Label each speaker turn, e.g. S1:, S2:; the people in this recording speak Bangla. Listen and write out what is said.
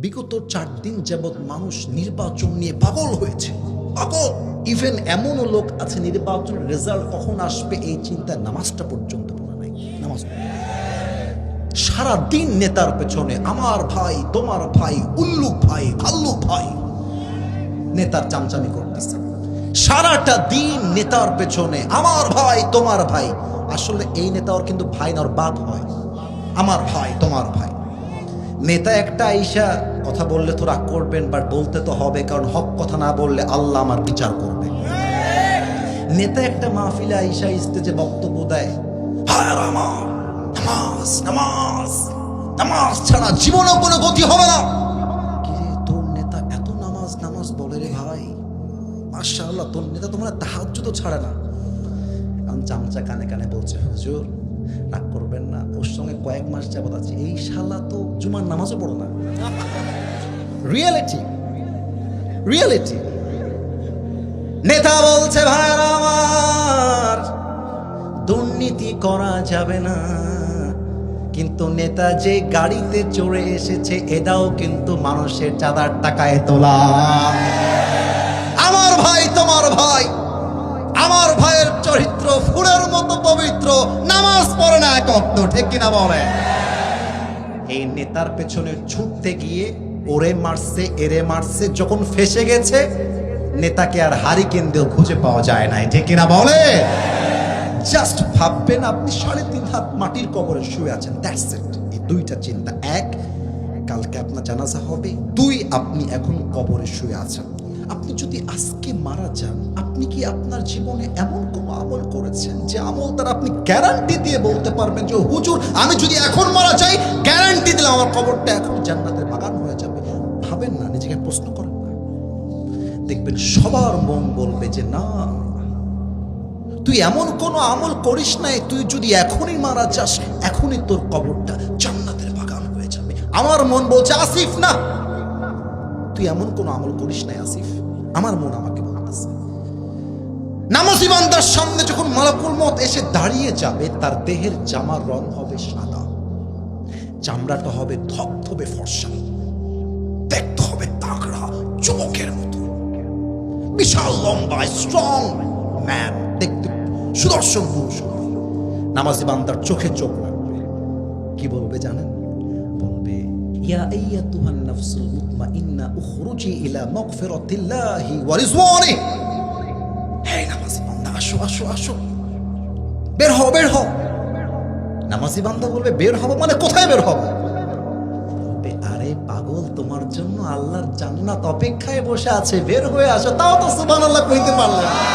S1: বিগত 4 দিন যাবৎ মানুষ নির্বাচন নিয়ে পাগল হয়েছে, পাগল। ইভেন এমনও লোক আছে নির্বাচনের রেজাল্ট কখন আসবে এই চিন্তা নামাজটা পর্যন্ত পড়া নাই। নামাজ সারা দিন নেতার পেছনে আমার ভাই, তোমার ভাই, উল্লুক ভাই, ভাল্লুক ভাই, নেতার চামচামি করতেছে। সারাটা দিন নেতার পেছনে আমার ভাই, তোমার ভাই। আসলে এই নেতা ওর কিন্তু ভাই না, ওর বাপ হয়। আমার ভাই, তোমার ভাই। নেতা একটা আইসা কথা বললে তো রাগ করবেন, বাট বলতে তো হবে, কারণ হক কথা না বললে আল্লাহ আমার বিচার করবে। নেতা একটা মাহফিলে আইসা স্টেজে বক্তব্য দেয়, ভাইয়ার আমার, নামাজ নামাজ নামাজ ছাড়া জীবনে কোনো গতি হবে না। কিরে, তোর নেতা এত নামাজ নামাজ বলে রে ভাই, মাশাআল্লাহ, তোর নেতা তোমরা তাহাজ্জুদ তো ছাড়ে না। কারণ চামচা কানে কানে বলছে, হুজুর রাগ করবেন না, ওর সঙ্গে কয়েক মাস যাবত আছে, এই শালা তো জুমার নামাজও পড়ো না। Reality, reality. নেতা বলছে, ভাইরা আমার, দুর্নীতি করা যাবে না, কিন্তু নেতা যে গাড়িতে চড়ে এসেছে এটাও কিন্তু মানুষের চাঁদার টাকায় তোলা। আমার ভাই, তোমার ভাই, আমার ভাইয়ের চরিত্র ফুলের মতো পবিত্র, নামাজ পড়ে না এক ওয়াক্ত, ঠিক কিনা বলে? এই নেতার পেছনে ছুটতে গিয়ে ওরে মারছে, এরে মারছে, যখন ফেসে গেছে নেতাকে আর হারিকেন দিয়েও খুঁজে পাওয়া যায় না, ঠিক কিনা বলে? জাস্ট ভাববেন আপনি 3.5 হাত মাটির কবরে শুয়ে আছেন, দ্যাটস ইট। এই দুইটা চিন্তা, এক, কালকে আপনার জানাজা হবে, 2, আপনি এখন কবরে শুয়ে আছেন। আপনি যদি আজকে মারা যান, আপনি কি আপনার জীবনে এমন কোন আমল করেছেন যে আমল দ্বারা আপনি গ্যারান্টি দিয়ে বলতে পারবেন যে হুজুর আমি যদি এখন মারা যাই, গ্যারান্টি দিলাম আমার কবরটা এখন জান্নাতের বাগান হয়ে যাবে? ভাবেন না, নিজেকে প্রশ্ন করেন না, দেখবেন সবার মন বলবে যে না, তুই এমন কোন আমল করিস নাই, তুই যদি এখনই মারা যাস এখনই তোর কবরটা জান্নাতের বাগান হয়ে যাবে। আমার মন বলছে আসিফ না, তুই এমন কোন আমল করিস নাই আসিফ। আমার মন আমাকে বলতেছে, নামাজি বান্দার সামনে যখন মালাকুল মউত এসে দাঁড়িয়ে যাবে, তার দেহের জামার রং হবে সাদা, চামড়াটা হবে ধবধবে ফর্সা, দেখতে হবে তাগড়া যুবকের মতো, বিশাল লম্বা স্ট্রং ম্যান, দেখতে সুদর্শন পুরুষ। নামাজি বান্দার চোখে চোখ রাখবে, কি বলবে জানেন? বলবে, ইয়া আইয়াতুহান নাফসুল মুতমাইন্না উখরুজি ইলা মাগফিরাতিল্লাহি ওয়া রিজওয়ানিহি। হে নামাজি বান্দা, আসো আসো আসো, বের হও বের হও। নামাজি বান্দা বলবে, বের হব মানে কোথায় বের হব? বলবে, আরে পাগল, তোমার জন্য আল্লাহর জান্নাত অপেক্ষায় বসে আছে, বের হয়ে আসো। তাও তো সুবহানাল্লাহ কইতে পারলেন না।